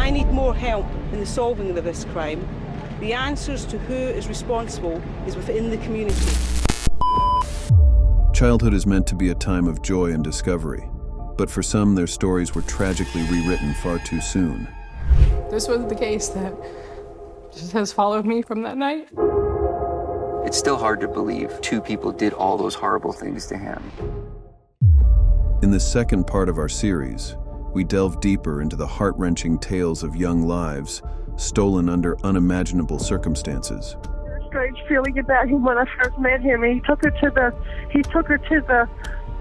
I need more help in the solving of this crime. The answers to who is responsible is within the community. Childhood is meant to be a time of joy and discovery, but for some, their stories were tragically rewritten far too soon. This was the case that just has followed me from that night. It's still hard to believe two people did all those horrible things to him. In the second part of our series, we delve deeper into the heart-wrenching tales of young lives stolen under unimaginable circumstances. A strange feeling about him when I first met him. He took her to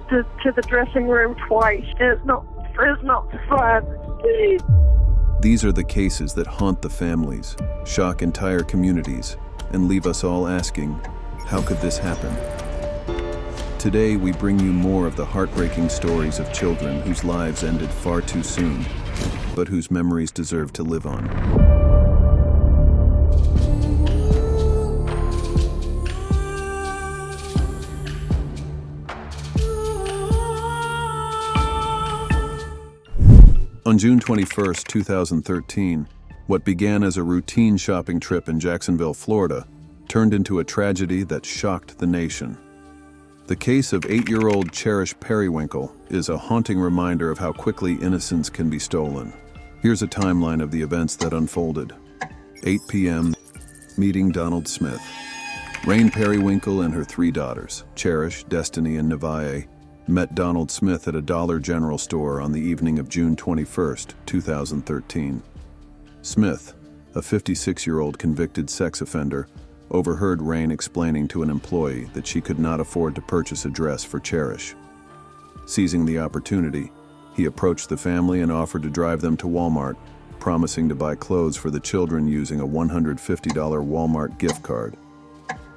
the dressing room twice. It's not fun. These are the cases that haunt the families, shock entire communities, and leave us all asking, how could this happen? Today, we bring you more of the heartbreaking stories of children whose lives ended far too soon, but whose memories deserve to live on. On June 21, 2013, what began as a routine shopping trip in Jacksonville, Florida, turned into a tragedy that shocked the nation. The case of 8-year-old Cherish Perrywinkle is a haunting reminder of how quickly innocence can be stolen. Here's a timeline of the events that unfolded. 8 p.m., meeting Donald Smith. Rain Perrywinkle and her 3 daughters, Cherish, Destiny, and Nevaeh, met Donald Smith at a Dollar General store on the evening of June 21, 2013. Smith, a 56-year-old convicted sex offender, overheard Rain explaining to an employee that she could not afford to purchase a dress for Cherish. Seizing the opportunity, he approached the family and offered to drive them to Walmart, promising to buy clothes for the children using a $150 Walmart gift card.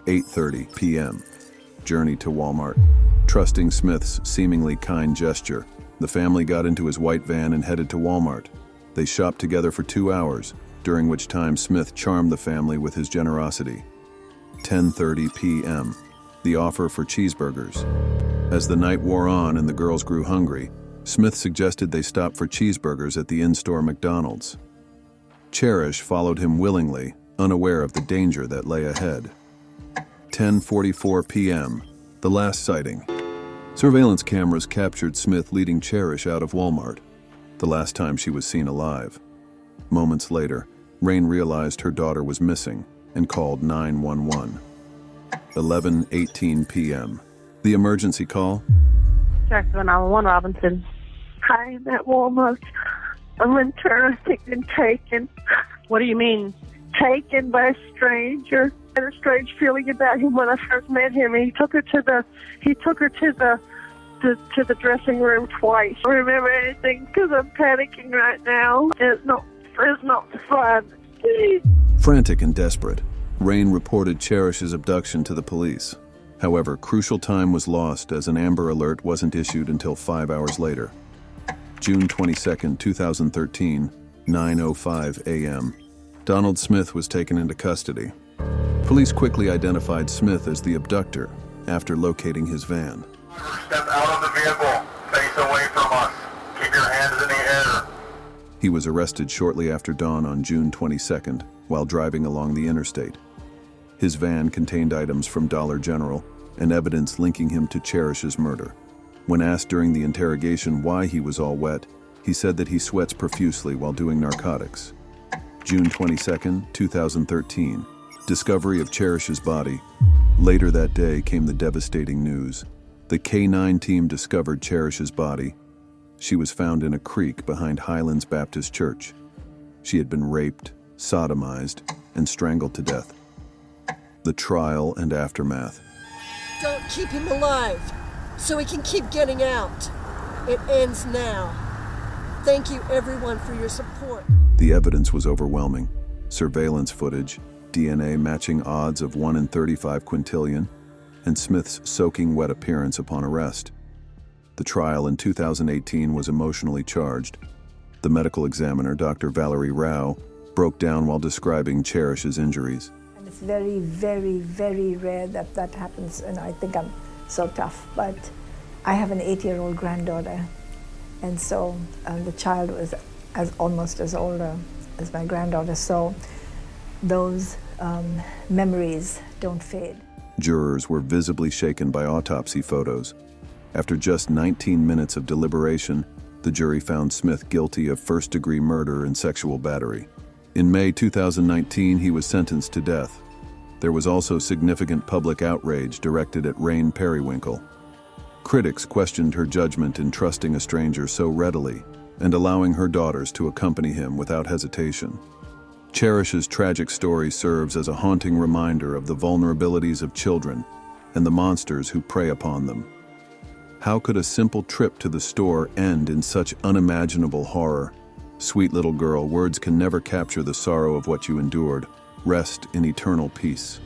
8:30 p.m. Journey to Walmart. Trusting Smith's seemingly kind gesture, the family got into his white van and headed to Walmart. They shopped together for 2 hours, during which time Smith charmed the family with his generosity. 10:30 p.m. The offer for cheeseburgers. As the night wore on and the girls grew hungry, Smith suggested they stop for cheeseburgers at the in-store McDonald's. Cherish followed him willingly, unaware of the danger that lay ahead. 10:44 p.m. The last sighting. Surveillance cameras captured Smith leading Cherish out of Walmart, the last time she was seen alive. Moments later, Rain realized her daughter was missing and called 911. 11:18 p.m. The emergency call. Jacksonville 911, Robinson. Hi, I'm at Walmart. I'm in turn, I think, been taken. What do you mean? Taken by a stranger. I had a strange feeling about him when I first met him. He took her to the dressing room twice. I don't remember anything because I'm panicking right now. It's not fun. Frantic and desperate, Rain reported Cherish's abduction to the police. However, crucial time was lost as an Amber Alert wasn't issued until 5 hours later. June 22, 2013, 9:05 a.m. Donald Smith was taken into custody. Police quickly identified Smith as the abductor after locating his van. Step out of the vehicle. Face away from us. Keep your hands in the air. He was arrested shortly after dawn on June 22nd while driving along the interstate. His van contained items from Dollar General and evidence linking him to Cherish's murder. When asked during the interrogation why he was all wet, he said that he sweats profusely while doing narcotics. June 22, 2013, discovery of Cherish's body. Later that day came the devastating news. The K-9 team discovered Cherish's body. She was found in a creek behind Highlands Baptist Church. She had been raped, sodomized, and strangled to death. The trial and aftermath. Don't keep him alive, so he can keep getting out. It ends now. Thank you, everyone, for your support. The evidence was overwhelming. Surveillance footage, DNA matching odds of 1 in 35 quintillion, and Smith's soaking wet appearance upon arrest. The trial in 2018 was emotionally charged. The medical examiner, Dr. Valerie Rao, broke down while describing Cherish's injuries. And it's very, very, very rare that that happens, and I think I'm so tough. But I have an 8-year-old granddaughter, and so the child was almost as old as my granddaughter, so those memories don't fade. Jurors were visibly shaken by autopsy photos. After just 19 minutes of deliberation, the jury found Smith guilty of first-degree murder and sexual battery. In May 2019, he was sentenced to death. There was also significant public outrage directed at Rhys Perrywinkle. Critics questioned her judgment in trusting a stranger so readily and allowing her daughters to accompany him without hesitation. Cherish's tragic story serves as a haunting reminder of the vulnerabilities of children and the monsters who prey upon them. How could a simple trip to the store end in such unimaginable horror? Sweet little girl, words can never capture the sorrow of what you endured. Rest in eternal peace.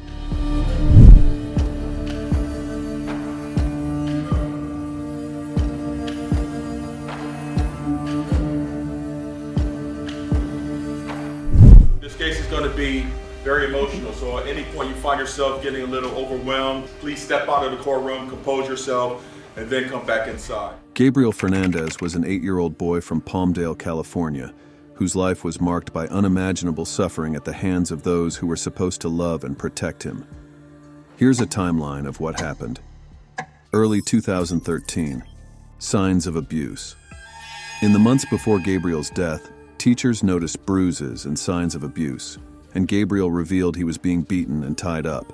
This case is going to be very emotional, so at any point you find yourself getting a little overwhelmed, please step out of the courtroom, compose yourself, and then come back inside. Gabriel Fernandez was an 8-year-old boy from Palmdale, California, whose life was marked by unimaginable suffering at the hands of those who were supposed to love and protect him. Here's a timeline of what happened. Early 2013, signs of abuse. In the months before Gabriel's death, teachers noticed bruises and signs of abuse, and Gabriel revealed he was being beaten and tied up.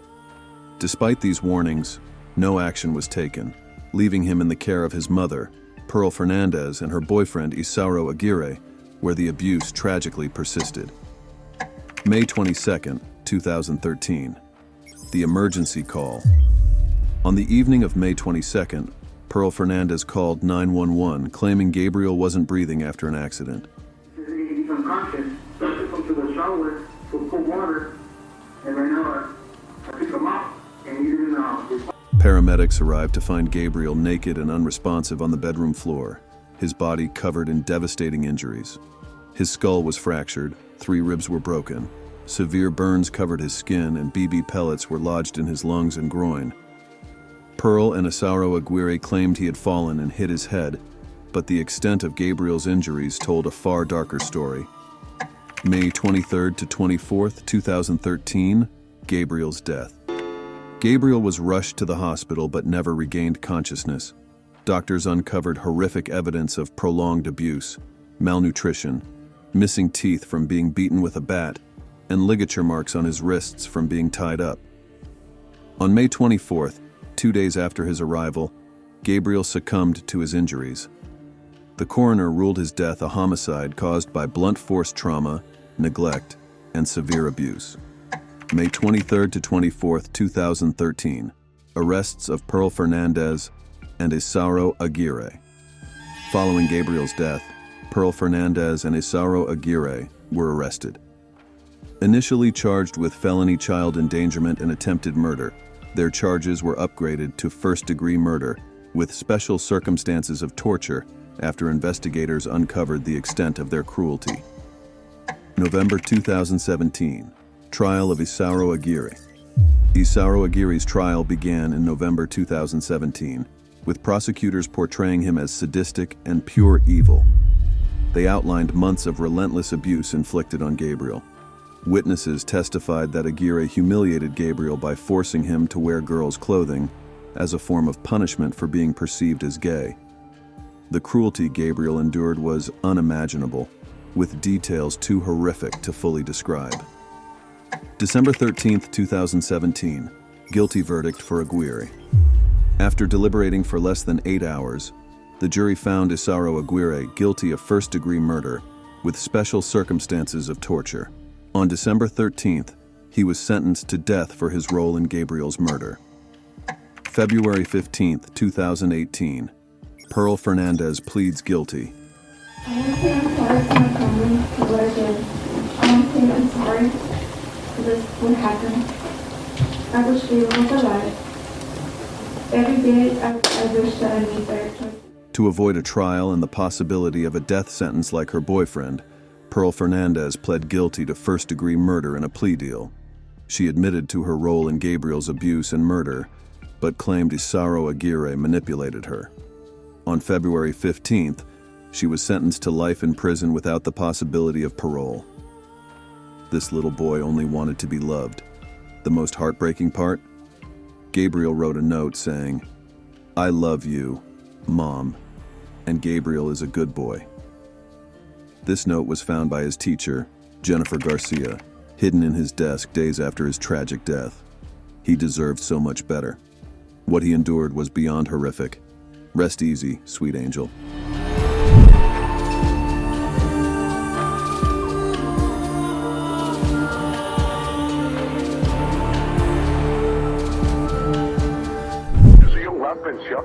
Despite these warnings, no action was taken, leaving him in the care of his mother, Pearl Fernandez, and her boyfriend, Isauro Aguirre, where the abuse tragically persisted. May 22, 2013. The emergency call. On the evening of May 22nd, Pearl Fernandez called 911, claiming Gabriel wasn't breathing after an accident. He's unconscious. So I took him to the shower to cold water, and right now I took him out, and he didn't Paramedics arrived to find Gabriel naked and unresponsive on the bedroom floor, his body covered in devastating injuries. His skull was fractured, 3 ribs were broken, severe burns covered his skin, and BB pellets were lodged in his lungs and groin. Pearl and Isauro Aguirre claimed he had fallen and hit his head, but the extent of Gabriel's injuries told a far darker story. May 23rd to 24th, 2013, Gabriel's death. Gabriel was rushed to the hospital but never regained consciousness. Doctors uncovered horrific evidence of prolonged abuse, malnutrition, missing teeth from being beaten with a bat, and ligature marks on his wrists from being tied up. On May 24th, 2 days after his arrival, Gabriel succumbed to his injuries. The coroner ruled his death a homicide caused by blunt force trauma, neglect, and severe abuse. May 23rd to 24th, 2013, arrests of Pearl Fernandez and Isauro Aguirre. Following Gabriel's death, Pearl Fernandez and Isauro Aguirre were arrested. Initially charged with felony child endangerment and attempted murder, their charges were upgraded to first-degree murder with special circumstances of torture after investigators uncovered the extent of their cruelty. November 2017, trial of Isauro Aguirre. Isauro Aguirre's trial began in November 2017, with prosecutors portraying him as sadistic and pure evil. They outlined months of relentless abuse inflicted on Gabriel. Witnesses testified that Aguirre humiliated Gabriel by forcing him to wear girls' clothing as a form of punishment for being perceived as gay. The cruelty Gabriel endured was unimaginable, with details too horrific to fully describe. December 13, 2017, guilty verdict for Aguirre. After deliberating for less than 8 hours, the jury found Isauro Aguirre guilty of first-degree murder with special circumstances of torture. On December 13th, he was sentenced to death for his role in Gabriel's murder. February 15, 2018, Pearl Fernandez pleads guilty. I want to say I'm sorry to my family for what I did. I want to say I'm sorry for this what happened. I wish Gabriel was alive. Every day I wish that I made better choices. To avoid a trial and the possibility of a death sentence like her boyfriend, Pearl Fernandez pled guilty to first-degree murder in a plea deal. She admitted to her role in Gabriel's abuse and murder, but claimed Isauro Aguirre manipulated her. On February 15th, She was sentenced to life in prison without the possibility of parole. This little boy only wanted to be loved. The most heartbreaking part? Gabriel wrote a note saying, "I love you, Mom, and Gabriel is a good boy." This note was found by his teacher, Jennifer Garcia, hidden in his desk days after his tragic death. He deserved so much better. What he endured was beyond horrific. Rest easy, sweet angel. There's a young lad been shot.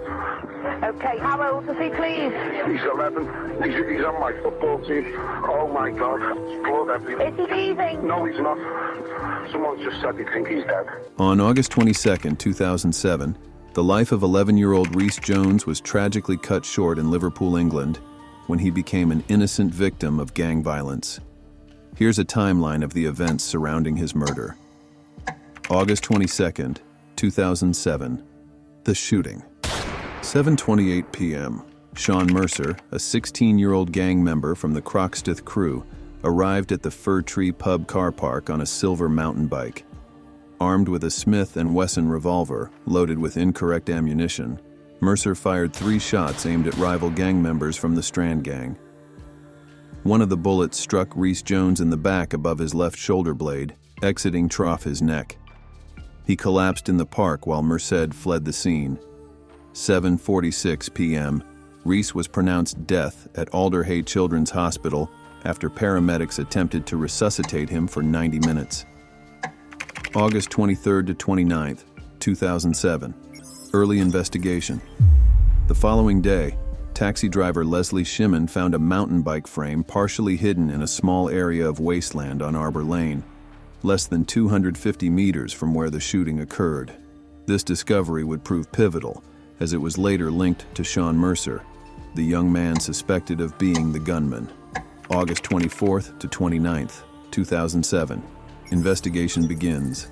Okay, how old is he, please? He's 11. He's on my football team. Oh my God, blood everywhere. Is he leaving? No, he's not. Someone just said they think he's dead. On August 22, 2007, the life of 11-year-old Rhys Jones was tragically cut short in Liverpool, England, when he became an innocent victim of gang violence. Here's a timeline of the events surrounding his murder. August 22, 2007, the shooting. 7:28 p.m. Sean Mercer, a 16-year-old gang member from the Croxteth crew, arrived at the Fir Tree Pub car park on a silver mountain bike. Armed with a Smith & Wesson revolver loaded with incorrect ammunition, Mercer fired 3 shots aimed at rival gang members from the Strand gang. One of the bullets struck Rhys Jones in the back above his left shoulder blade, exiting trough his neck. He collapsed in the park while Merced fled the scene. 7:46 p.m., Rhys was pronounced death at Alderhay Children's Hospital after paramedics attempted to resuscitate him for 90 minutes. August 23rd to 29th, 2007. Early investigation. The following day, taxi driver Leslie Shimon found a mountain bike frame partially hidden in a small area of wasteland on Arbor Lane, less than 250 meters from where the shooting occurred. This discovery would prove pivotal, as it was later linked to Sean Mercer, the young man suspected of being the gunman. August 24th to 29th, 2007. Investigation begins.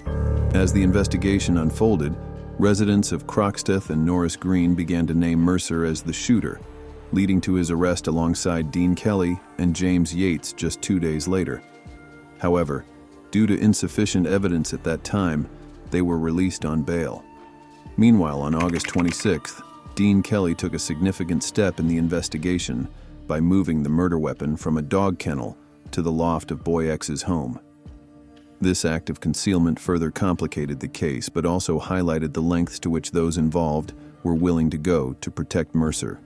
As the investigation unfolded, residents of Croxteth and Norris Green began to name Mercer as the shooter, leading to his arrest alongside Dean Kelly and James Yates just 2 days later. However, due to insufficient evidence at that time, they were released on bail. Meanwhile, on August 26th, Dean Kelly took a significant step in the investigation by moving the murder weapon from a dog kennel to the loft of Boy X's home. This act of concealment further complicated the case, but also highlighted the lengths to which those involved were willing to go to protect Mercer.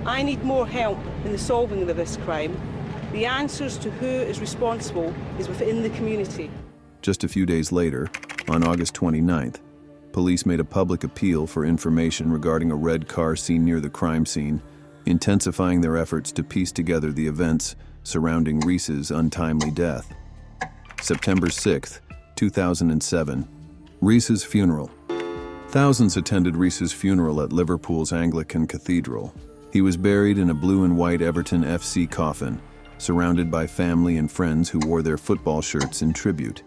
I need more help in the solving of this crime. The answers to who is responsible is within the community. Just a few days later, on August 29th, police made a public appeal for information regarding a red car seen near the crime scene, intensifying their efforts to piece together the events surrounding Rhys's untimely death. September 6, 2007, Rhys's funeral. Thousands attended Rhys's funeral at Liverpool's Anglican Cathedral. He was buried in a blue and white Everton FC coffin, surrounded by family and friends who wore their football shirts in tribute.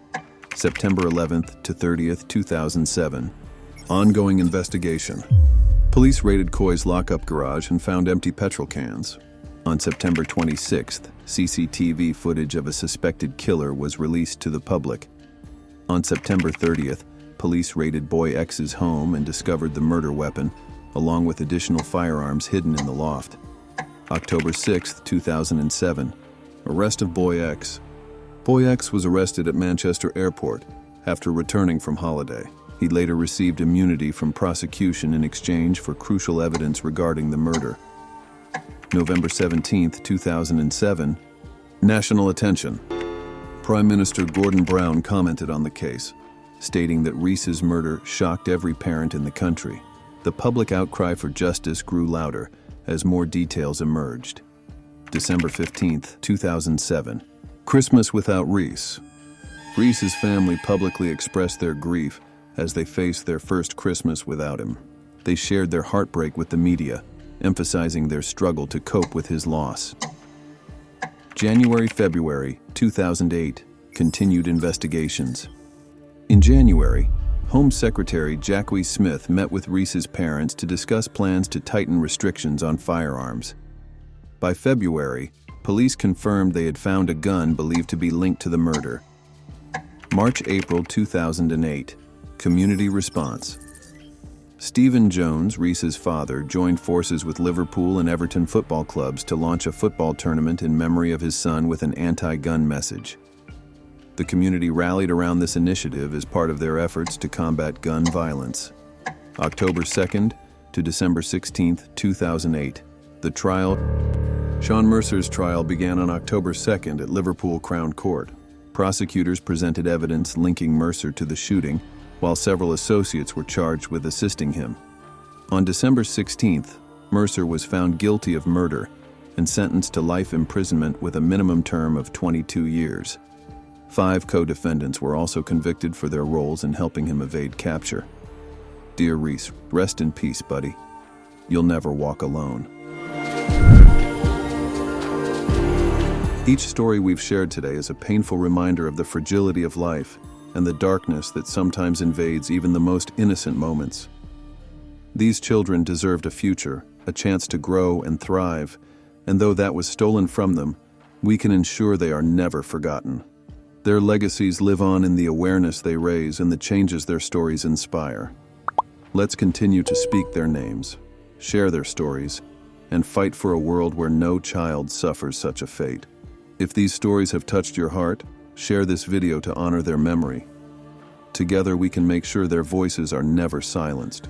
September 11th to 30th, 2007. Ongoing investigation. Police raided Coy's lockup garage and found empty petrol cans. On September 26th, CCTV footage of a suspected killer was released to the public. On September 30th, police raided Boy X's home and discovered the murder weapon, along with additional firearms hidden in the loft. October 6th, 2007. Arrest of Boy X. Boy X was arrested at Manchester Airport after returning from holiday. He later received immunity from prosecution in exchange for crucial evidence regarding the murder. November 17, 2007. National attention. Prime Minister Gordon Brown commented on the case, stating that Rhys's murder shocked every parent in the country. The public outcry for justice grew louder as more details emerged. December 15, 2007. Christmas without Rhys. Rhys's family publicly expressed their grief as they faced their first Christmas without him. They shared their heartbreak with the media, emphasizing their struggle to cope with his loss. January-February 2008, continued investigations. In January, Home Secretary Jacqui Smith met with Rhys's parents to discuss plans to tighten restrictions on firearms. By February, police confirmed they had found a gun believed to be linked to the murder. March-April 2008. Community response. Stephen Jones, Rhys's father, joined forces with Liverpool and Everton football clubs to launch a football tournament in memory of his son with an anti-gun message. The community rallied around this initiative as part of their efforts to combat gun violence. October 2nd to December 16th, 2008. The trial. Sean Mercer's trial began on October 2nd at Liverpool Crown Court. Prosecutors presented evidence linking Mercer to the shooting, while several associates were charged with assisting him. On December 16th, Mercer was found guilty of murder and sentenced to life imprisonment with a minimum term of 22 years. 5 co-defendants were also convicted for their roles in helping him evade capture. Dear Rhys, rest in peace, buddy. You'll never walk alone. Each story we've shared today is a painful reminder of the fragility of life and the darkness that sometimes invades even the most innocent moments. These children deserved a future, a chance to grow and thrive, and though that was stolen from them, we can ensure they are never forgotten. Their legacies live on in the awareness they raise and the changes their stories inspire. Let's continue to speak their names, share their stories, and fight for a world where no child suffers such a fate. If these stories have touched your heart, share this video to honor their memory. Together we can make sure their voices are never silenced.